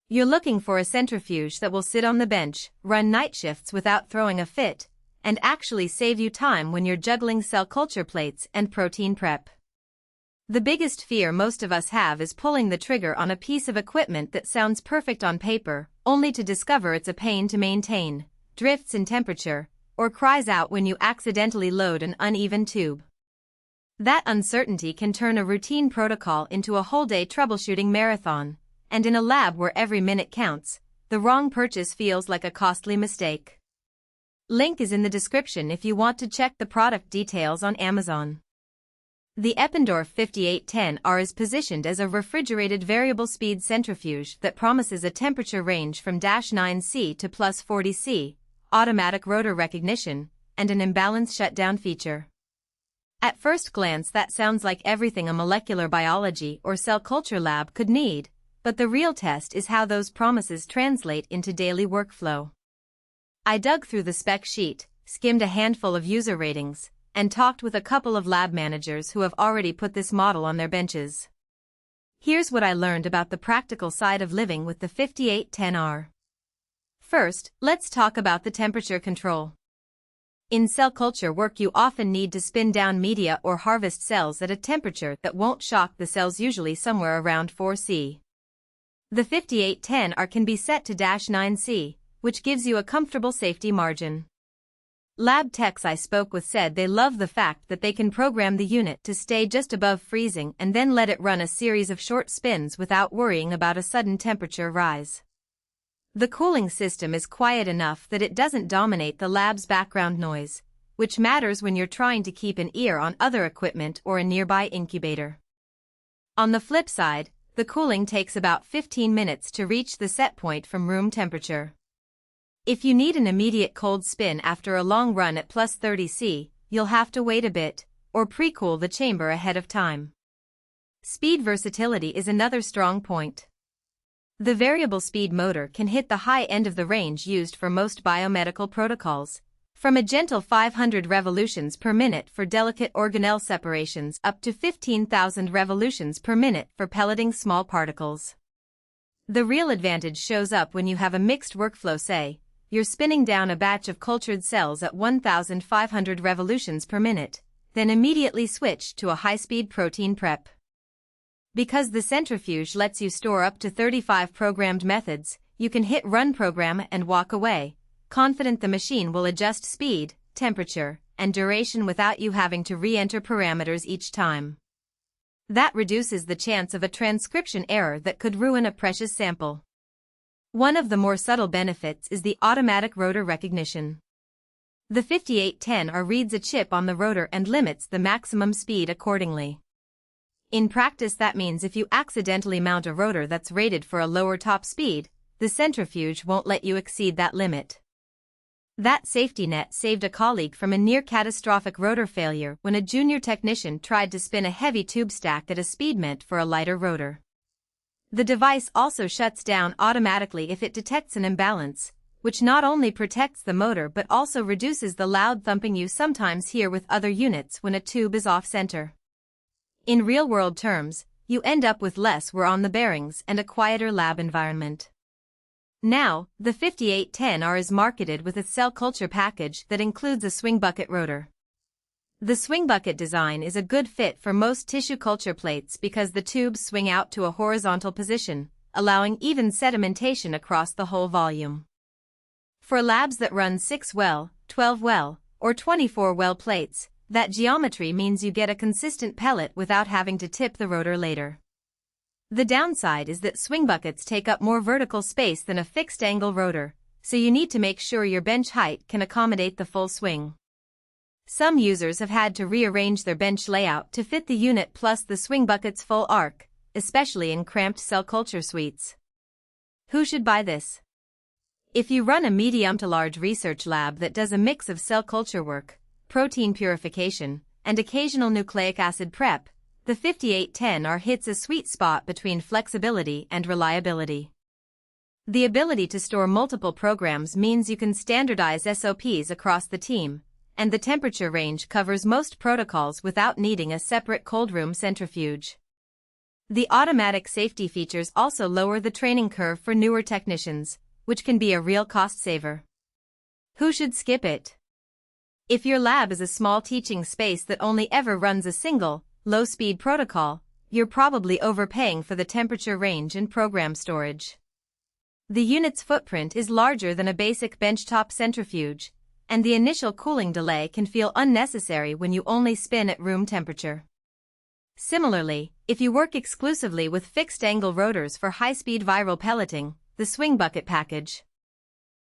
You're looking for a centrifuge that will sit on the bench, run night shifts without throwing a fit, and actually save you time when you're juggling cell culture plates and protein prep. The biggest fear most of us have is pulling the trigger on a piece of equipment that sounds perfect on paper, only to discover it's a pain to maintain, drifts in temperature, or cries out when you accidentally load an uneven tube. That uncertainty can turn a routine protocol into a whole-day troubleshooting marathon, and in a lab where every minute counts, the wrong purchase feels like a costly mistake. Link is in the description if you want to check the product details on Amazon. The Eppendorf 5810R is positioned as a refrigerated variable speed centrifuge that promises a temperature range from -9°C to +40°C, automatic rotor recognition, and an imbalance shutdown feature. At first glance that sounds like everything a molecular biology or cell culture lab could need, but the real test is how those promises translate into daily workflow. I dug through the spec sheet, skimmed a handful of user ratings, and talked with a couple of lab managers who have already put this model on their benches. Here's what I learned about the practical side of living with the 5810R. First, let's talk about the temperature control. In cell culture work you often need to spin down media or harvest cells at a temperature that won't shock the cells, usually somewhere around 4°C. The 5810R can be set to -9°C, which gives you a comfortable safety margin. Lab techs I spoke with said they love the fact that they can program the unit to stay just above freezing and then let it run a series of short spins without worrying about a sudden temperature rise. The cooling system is quiet enough that it doesn't dominate the lab's background noise, which matters when you're trying to keep an ear on other equipment or a nearby incubator. On the flip side, the cooling takes about 15 minutes to reach the set point from room temperature. If you need an immediate cold spin after a long run at +30°C, you'll have to wait a bit, or pre-cool the chamber ahead of time. Speed versatility is another strong point. The variable speed motor can hit the high end of the range used for most biomedical protocols, from a gentle 500 revolutions per minute for delicate organelle separations up to 15,000 revolutions per minute for pelleting small particles. The real advantage shows up when you have a mixed workflow, say, you're spinning down a batch of cultured cells at 1,500 revolutions per minute, then immediately switch to a high-speed protein prep. Because the centrifuge lets you store up to 35 programmed methods, you can hit run program and walk away, confident the machine will adjust speed, temperature, and duration without you having to re-enter parameters each time. That reduces the chance of a transcription error that could ruin a precious sample. One of the more subtle benefits is the automatic rotor recognition. The 5810R reads a chip on the rotor and limits the maximum speed accordingly. In practice that means if you accidentally mount a rotor that's rated for a lower top speed, the centrifuge won't let you exceed that limit. That safety net saved a colleague from a near-catastrophic rotor failure when a junior technician tried to spin a heavy tube stack at a speed meant for a lighter rotor. The device also shuts down automatically if it detects an imbalance, which not only protects the motor but also reduces the loud thumping you sometimes hear with other units when a tube is off-center. In real-world terms, you end up with less wear on the bearings and a quieter lab environment. Now, the 5810R is marketed with a cell culture package that includes a swing bucket rotor. The swing bucket design is a good fit for most tissue culture plates because the tubes swing out to a horizontal position, allowing even sedimentation across the whole volume. For labs that run 6-well, 12-well, or 24-well plates, that geometry means you get a consistent pellet without having to tip the rotor later. The downside is that swing buckets take up more vertical space than a fixed-angle rotor, so you need to make sure your bench height can accommodate the full swing. Some users have had to rearrange their bench layout to fit the unit plus the swing bucket's full arc, especially in cramped cell culture suites. Who should buy this? If you run a medium to large research lab that does a mix of cell culture work, protein purification, and occasional nucleic acid prep, the 5810R hits a sweet spot between flexibility and reliability. The ability to store multiple programs means you can standardize SOPs across the team, and the temperature range covers most protocols without needing a separate cold room centrifuge. The automatic safety features also lower the training curve for newer technicians, which can be a real cost saver. Who should skip it? If your lab is a small teaching space that only ever runs a single, low-speed protocol, you're probably overpaying for the temperature range and program storage. The unit's footprint is larger than a basic benchtop centrifuge, and the initial cooling delay can feel unnecessary when you only spin at room temperature. Similarly, if you work exclusively with fixed-angle rotors for high-speed viral pelleting, the swing bucket package